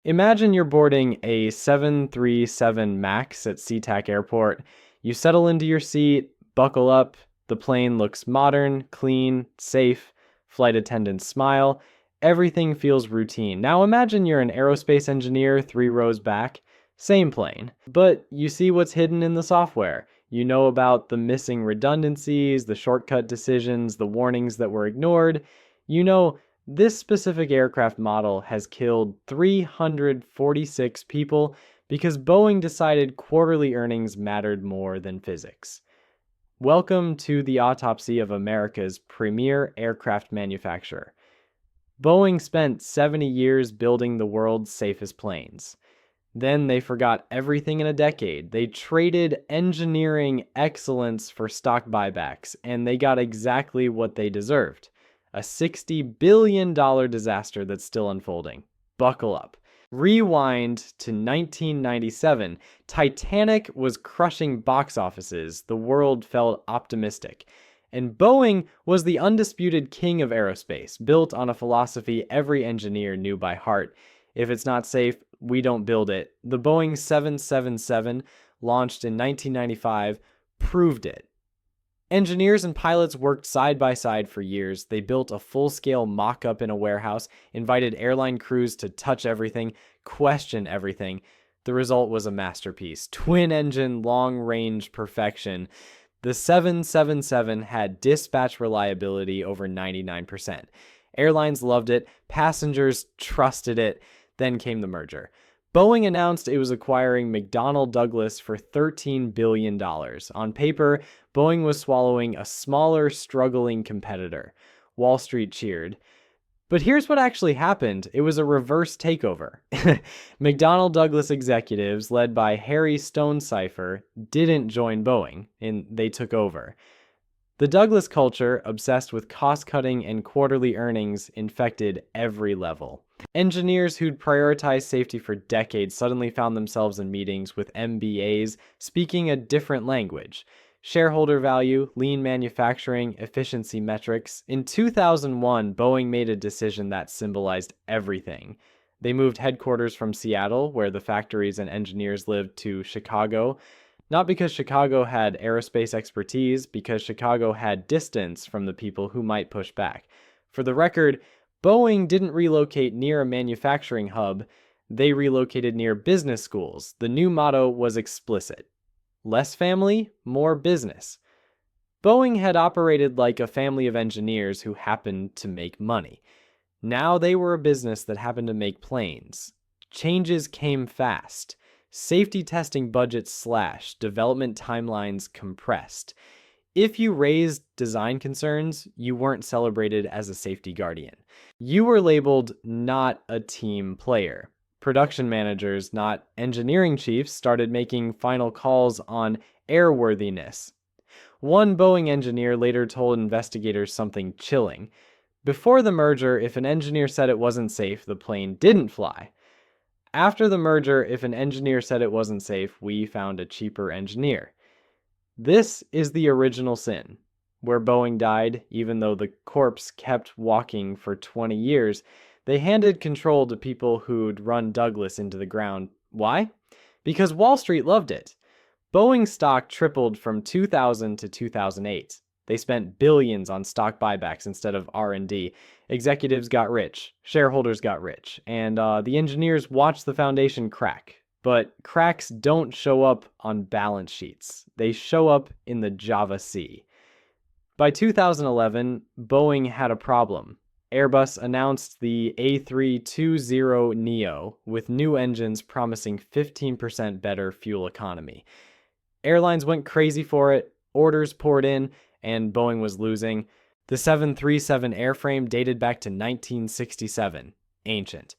Imagine you're boarding a 737 MAX at SeaTac Airport. You settle into your seat, buckle up. The plane looks modern, clean, safe. Flight attendants smile. Everything feels routine. Now imagine you're an aerospace engineer 3 rows back. Same plane, but you see what's hidden in the software. You know about the missing redundancies, the shortcut decisions, the warnings that were ignored. You know this specific aircraft model has killed 346 people because Boeing decided quarterly earnings mattered more than physics. Welcome to the autopsy of America's premier aircraft manufacturer. Boeing spent 70 years building the world's safest planes. Then they forgot everything in a decade. They traded engineering excellence for stock buybacks, and they got exactly what they deserved. A $60 billion disaster that's still unfolding. Buckle up. Rewind to 1997. Titanic was crushing box offices. The world felt optimistic. And Boeing was the undisputed king of aerospace, built on a philosophy every engineer knew by heart. If it's not safe, we don't build it. The Boeing 777, launched in 1995, proved it. Engineers and pilots worked side by side for years. They built a full-scale mock-up in a warehouse, invited airline crews to touch everything, question everything. The result was a masterpiece. Twin-engine, long-range perfection. The 777 had dispatch reliability over 99%. Airlines loved it. Passengers trusted it. Then came the merger. Boeing announced it was acquiring McDonnell Douglas for $13 billion. On paper, Boeing was swallowing a smaller, struggling competitor. Wall Street cheered. But here's what actually happened. It was a reverse takeover. McDonnell Douglas executives, led by Harry Stonecipher, didn't join Boeing, and they took over. The Douglas culture, obsessed with cost-cutting and quarterly earnings, infected every level. Engineers who'd prioritized safety for decades suddenly found themselves in meetings with MBAs speaking a different language. Shareholder value, lean manufacturing, efficiency metrics. In 2001, Boeing made a decision that symbolized everything. They moved headquarters from Seattle, where the factories and engineers lived, to Chicago. Not because Chicago had aerospace expertise, because Chicago had distance from the people who might push back. For the record, Boeing didn't relocate near a manufacturing hub, they relocated near business schools. The new motto was explicit. Less family, more business. Boeing had operated like a family of engineers who happened to make money. Now they were a business that happened to make planes. Changes came fast. Safety testing budgets slashed, development timelines compressed. If you raised design concerns, you weren't celebrated as a safety guardian. You were labeled not a team player. Production managers, not engineering chiefs, started making final calls on airworthiness. One Boeing engineer later told investigators something chilling. Before the merger, if an engineer said it wasn't safe, the plane didn't fly. After the merger, if an engineer said it wasn't safe, we found a cheaper engineer. This is the original sin, where Boeing died, even though the corpse kept walking for 20 years. They handed control to people who'd run Douglas into the ground. Why? Because Wall Street loved it. Boeing stock tripled from 2000 to 2008. They spent billions on stock buybacks instead of R&D. Executives got rich, shareholders got rich, and the engineers watched the foundation crack. But cracks don't show up on balance sheets. They show up in the Java Sea. By 2011, Boeing had a problem. Airbus announced the A320neo with new engines promising 15% better fuel economy. Airlines went crazy for it, orders poured in, and Boeing was losing. The 737 airframe dated back to 1967, ancient.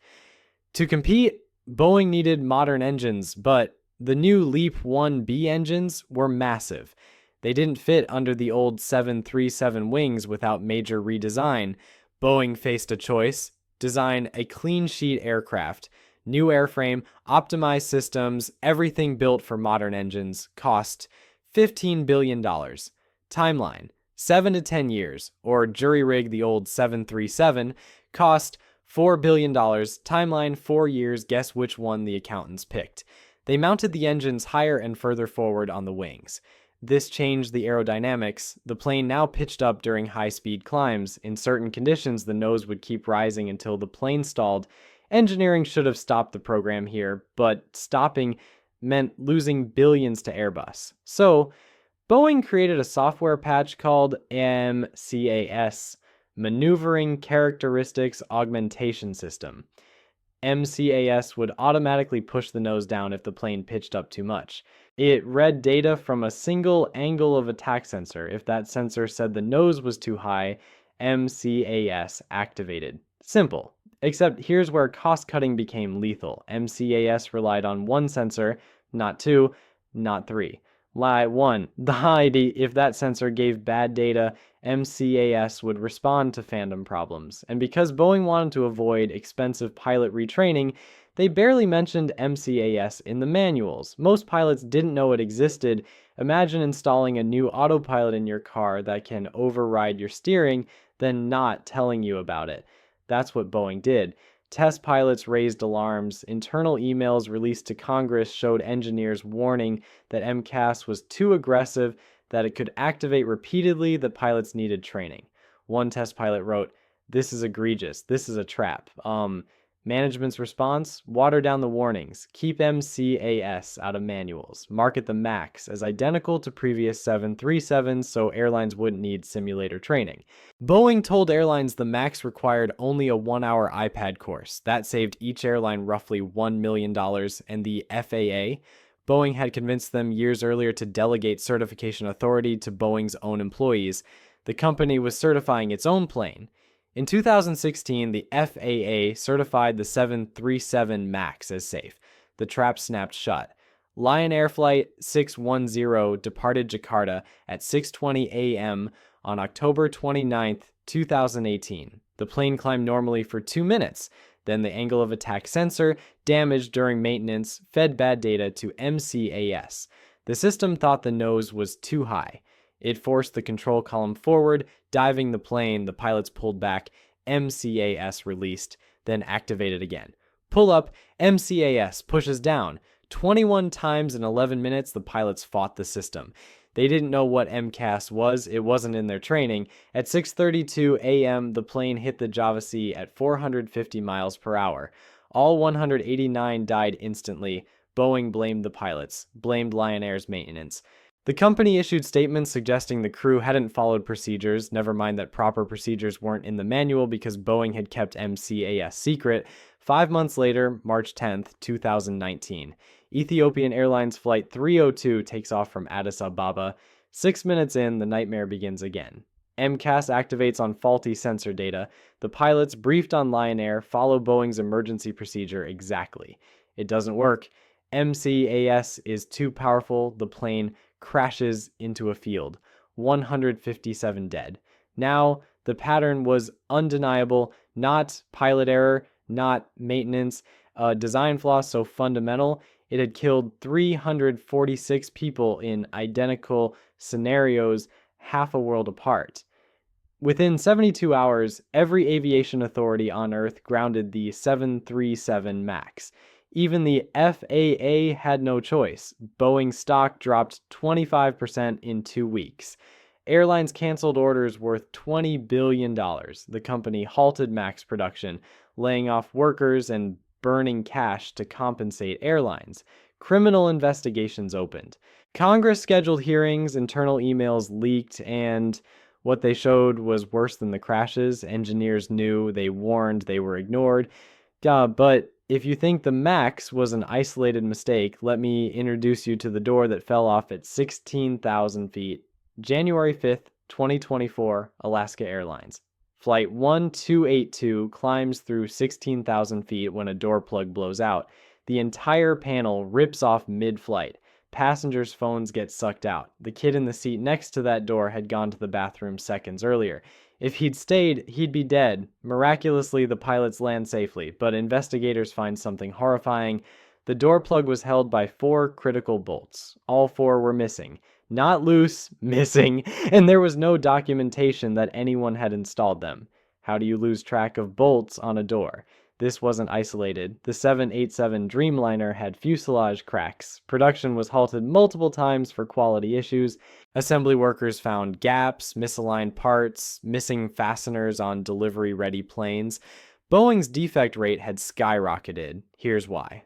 To compete, Boeing needed modern engines, but the new LEAP 1B engines were massive. They didn't fit under the old 737 wings without major redesign. Boeing faced a choice: design a clean sheet aircraft, new airframe, optimized systems, everything built for modern engines, cost $15 billion. Timeline: 7 to 10 years, or jury rig the old 737, cost $4 billion, timeline 4 years, guess which one the accountants picked. They mounted the engines higher and further forward on the wings. This changed the aerodynamics. The plane now pitched up during high-speed climbs. In certain conditions, the nose would keep rising until the plane stalled. Engineering should have stopped the program here, but stopping meant losing billions to Airbus. So, Boeing created a software patch called MCAS, Maneuvering Characteristics Augmentation System. MCAS would automatically push the nose down if the plane pitched up too much. It read data from a single angle of attack sensor. If that sensor said the nose was too high, MCAS activated. Simple. Except here's where cost-cutting became lethal. MCAS relied on one sensor, not two, not three. Lie 1. If that sensor gave bad data, MCAS would respond to fandom problems. And because Boeing wanted to avoid expensive pilot retraining, they barely mentioned MCAS in the manuals. Most pilots didn't know it existed. Imagine installing a new autopilot in your car that can override your steering, then not telling you about it. That's what Boeing did. Test pilots raised alarms. Internal emails released to Congress showed engineers warning that MCAS was too aggressive, that it could activate repeatedly, that pilots needed training. One test pilot wrote, "This is egregious. This is a trap." Management's response? Water down the warnings. Keep MCAS out of manuals. Market the MAX as identical to previous 737s so airlines wouldn't need simulator training. Boeing told airlines the MAX required only a 1-hour iPad course. That saved each airline roughly $1 million, and the FAA, Boeing had convinced them years earlier to delegate certification authority to Boeing's own employees. The company was certifying its own plane. In 2016, the FAA certified the 737 MAX as safe. The trap snapped shut. Lion Air Flight 610 departed Jakarta at 6:20 a.m. on October 29, 2018. The plane climbed normally for 2 minutes. Then the angle of attack sensor, damaged during maintenance, fed bad data to MCAS. The system thought the nose was too high. It forced the control column forward, diving the plane. The pilots pulled back. MCAS released, then activated again. Pull up, MCAS pushes down. 21 times in 11 minutes, the pilots fought the system. They didn't know what MCAS was. It wasn't in their training. At 6:32 a.m., the plane hit the Java Sea at 450 miles per hour. All 189 died instantly. Boeing blamed the pilots, blamed Lion Air's maintenance. The company issued statements suggesting the crew hadn't followed procedures, never mind that proper procedures weren't in the manual because Boeing had kept MCAS secret. 5 months later, March 10, 2019, Ethiopian Airlines Flight 302 takes off from Addis Ababa. 6 minutes in, the nightmare begins again. MCAS activates on faulty sensor data. The pilots, briefed on Lion Air, follow Boeing's emergency procedure exactly. It doesn't work. MCAS is too powerful. The plane crashes into a field. 157 dead. Now, the pattern was undeniable, not pilot error, not maintenance, a design flaw so fundamental, it had killed 346 people in identical scenarios, half a world apart. Within 72 hours, every aviation authority on Earth grounded the 737 MAX. Even the FAA had no choice. Boeing stock dropped 25% in 2 weeks. Airlines canceled orders worth $20 billion. The company halted MAX production, laying off workers and burning cash to compensate airlines. Criminal investigations opened. Congress scheduled hearings, internal emails leaked, and what they showed was worse than the crashes. Engineers knew, they warned, they were ignored. But if you think the MAX was an isolated mistake, let me introduce you to the door that fell off at 16,000 feet. January 5th, 2024, Alaska Airlines. Flight 1282 climbs through 16,000 feet when a door plug blows out. The entire panel rips off mid-flight. Passengers' phones get sucked out. The kid in the seat next to that door had gone to the bathroom seconds earlier. If he'd stayed, he'd be dead. Miraculously, the pilots land safely, but investigators find something horrifying. The door plug was held by 4 critical bolts. All 4 were missing. Not loose, missing, and there was no documentation that anyone had installed them. How do you lose track of bolts on a door? This wasn't isolated. The 787 Dreamliner had fuselage cracks. Production was halted multiple times for quality issues. Assembly workers found gaps, misaligned parts, missing fasteners on delivery-ready planes. Boeing's defect rate had skyrocketed. Here's why.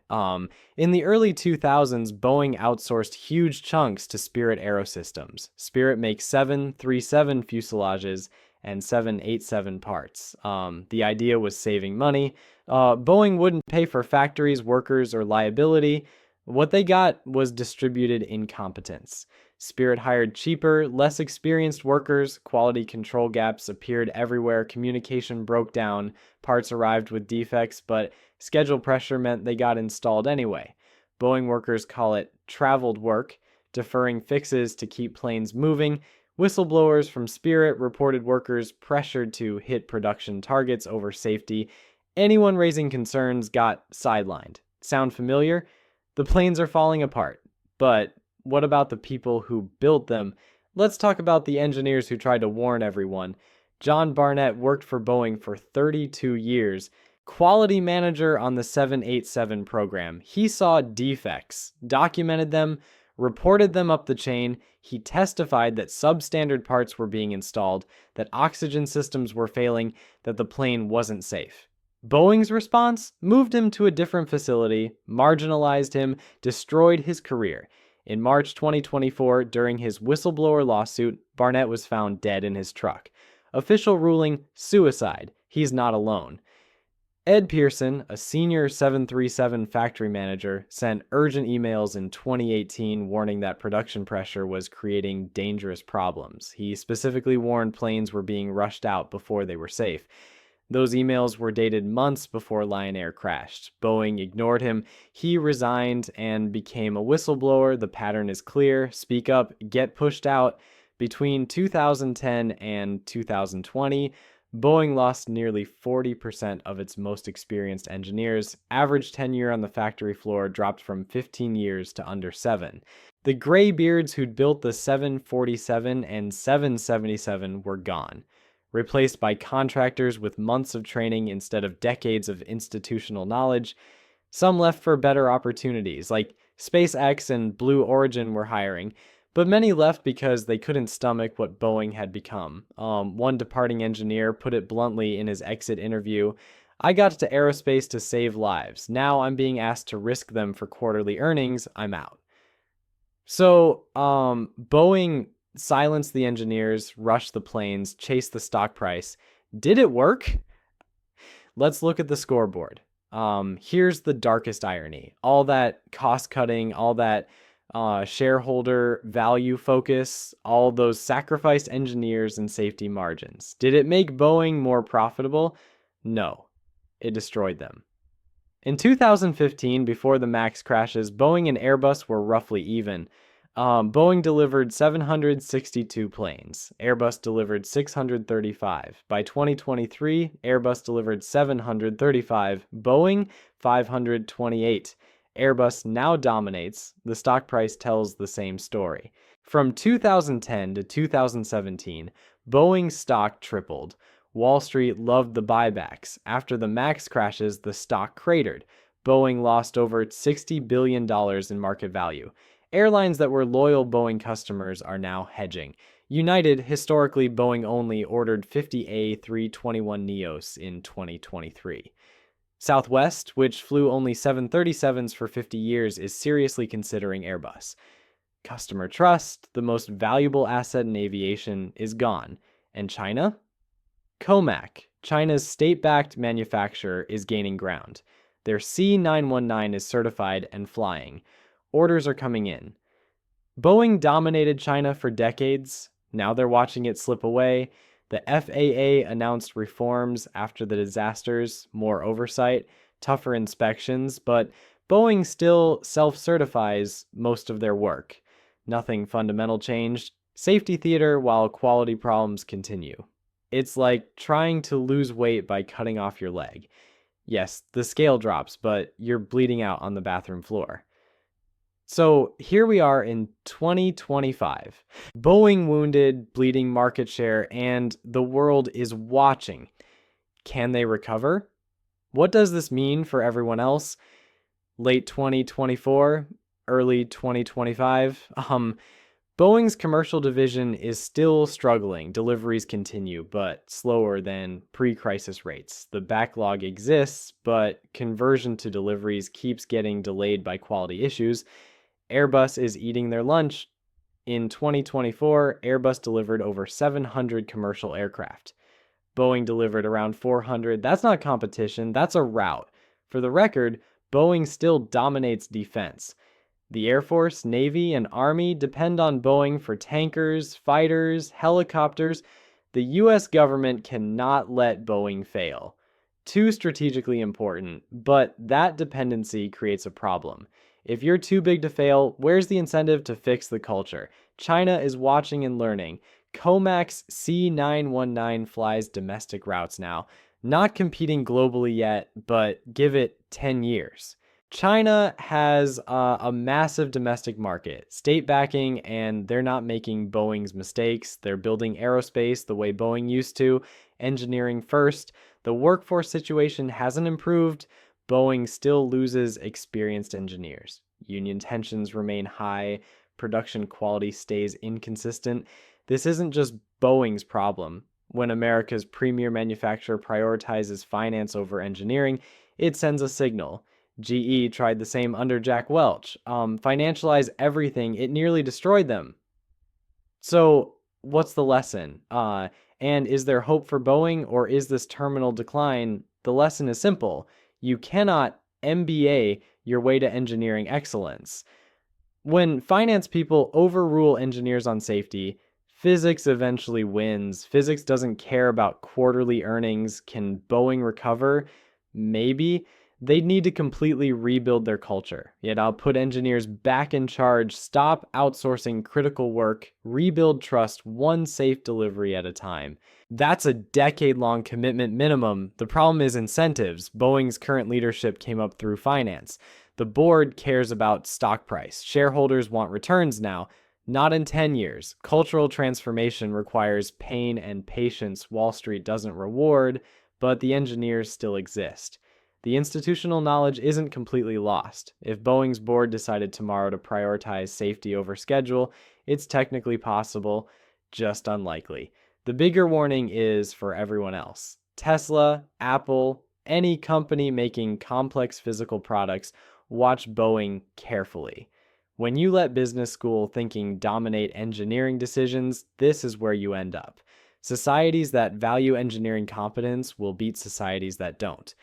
In the early 2000s, Boeing outsourced huge chunks to Spirit Aerosystems. Spirit makes 737 fuselages and 787 parts. The idea was saving money. Boeing wouldn't pay for factories, workers, or liability. What they got was distributed incompetence. Spirit hired cheaper, less experienced workers, quality control gaps appeared everywhere, communication broke down, parts arrived with defects, but schedule pressure meant they got installed anyway. Boeing workers call it traveled work, deferring fixes to keep planes moving. Whistleblowers from Spirit reported workers pressured to hit production targets over safety. Anyone raising concerns got sidelined. Sound familiar? The planes are falling apart, but what about the people who built them? Let's talk about the engineers who tried to warn everyone. John Barnett worked for Boeing for 32 years, quality manager on the 787 program. He saw defects, documented them, reported them up the chain. He testified that substandard parts were being installed, that oxygen systems were failing, that the plane wasn't safe. Boeing's response? Moved him to a different facility, marginalized him, destroyed his career. In March 2024, during his whistleblower lawsuit, Barnett was found dead in his truck. Official ruling, suicide. He's not alone. Ed Pearson, a senior 737 factory manager, sent urgent emails in 2018 warning that production pressure was creating dangerous problems. He specifically warned planes were being rushed out before they were safe. Those emails were dated months before Lion Air crashed. Boeing ignored him. He resigned and became a whistleblower. The pattern is clear. Speak up, get pushed out. Between 2010 and 2020, Boeing lost nearly 40% of its most experienced engineers. Average tenure on the factory floor dropped from 15 years to under 7. The graybeards who'd built the 747 and 777 were gone, replaced by contractors with months of training instead of decades of institutional knowledge. Some left for better opportunities, like SpaceX and Blue Origin were hiring, but many left because they couldn't stomach what Boeing had become. One departing engineer put it bluntly in his exit interview, "I got to aerospace to save lives. Now I'm being asked to risk them for quarterly earnings. I'm out." So, Boeing silenced the engineers, rushed the planes, chased the stock price. Did it work? Let's look at the scoreboard. Here's the darkest irony. All that cost cutting, all that shareholder value focus, all those sacrificed engineers and safety margins. Did it make Boeing more profitable? No, it destroyed them. In 2015, before the MAX crashes, Boeing and Airbus were roughly even. Boeing delivered 762 planes. Airbus delivered 635. By 2023, Airbus delivered 735. Boeing, 528. Airbus now dominates. The stock price tells the same story. From 2010 to 2017, Boeing's stock tripled. Wall Street loved the buybacks. After the MAX crashes, the stock cratered. Boeing lost over $60 billion in market value. Airlines that were loyal Boeing customers are now hedging. United, historically Boeing only, ordered 50 A321neos in 2023. Southwest, which flew only 737s for 50 years, is seriously considering Airbus. Customer trust, the most valuable asset in aviation, is gone. And China? Comac, China's state-backed manufacturer, is gaining ground. Their C919 is certified and flying. Orders are coming in. Boeing dominated China for decades. Now they're watching it slip away. The FAA announced reforms after the disasters, more oversight, tougher inspections, but Boeing still self-certifies most of their work. Nothing fundamental changed. Safety theater while quality problems continue. It's like trying to lose weight by cutting off your leg. Yes, the scale drops, but you're bleeding out on the bathroom floor. So here we are in 2025. Boeing wounded, bleeding market share, and the world is watching. Can they recover? What does this mean for everyone else? Late 2024, early 2025. Boeing's commercial division is still struggling. Deliveries continue, but slower than pre-crisis rates. The backlog exists, but conversion to deliveries keeps getting delayed by quality issues. Airbus is eating their lunch. In 2024, Airbus delivered over 700 commercial aircraft. Boeing delivered around 400. That's not competition, that's a rout. For the record, Boeing still dominates defense. The Air Force, Navy, and Army depend on Boeing for tankers, fighters, helicopters. The US government cannot let Boeing fail. Too strategically important, but that dependency creates a problem. If you're too big to fail, where's the incentive to fix the culture? China is watching and learning. Comax C919 flies domestic routes now. Not competing globally yet, but give it 10 years. China has a massive domestic market, state backing, and they're not making Boeing's mistakes. They're building aerospace the way Boeing used to, engineering first. The workforce situation hasn't improved. Boeing still loses experienced engineers. Union tensions remain high. Production quality stays inconsistent. This isn't just Boeing's problem. When America's premier manufacturer prioritizes finance over engineering, it sends a signal. GE tried the same under Jack Welch. Financialize everything, it nearly destroyed them. So, what's the lesson? And is there hope for Boeing, or is this terminal decline? The lesson is simple. You cannot MBA your way to engineering excellence. When finance people overrule engineers on safety, physics eventually wins. Physics doesn't care about quarterly earnings. Can Boeing recover? Maybe. They'd need to completely rebuild their culture. Yet I'll put engineers back in charge, stop outsourcing critical work, rebuild trust one safe delivery at a time. That's a decade-long commitment minimum. The problem is incentives. Boeing's current leadership came up through finance. The board cares about stock price. Shareholders want returns now. Not in 10 years. Cultural transformation requires pain and patience Wall Street doesn't reward, but the engineers still exist. The institutional knowledge isn't completely lost. If Boeing's board decided tomorrow to prioritize safety over schedule, it's technically possible, just unlikely. The bigger warning is for everyone else. Tesla, Apple, any company making complex physical products, watch Boeing carefully. When you let business school thinking dominate engineering decisions, this is where you end up. Societies that value engineering competence will beat societies that don't.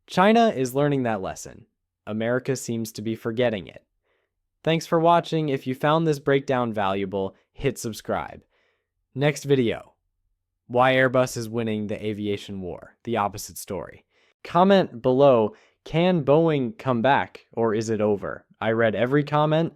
China is learning that lesson. America seems to be forgetting it. Thanks for watching. If you found this breakdown valuable, hit subscribe. Next video. Why Airbus is winning the aviation war. The opposite story. Comment below, can Boeing come back or is it over? I read every comment.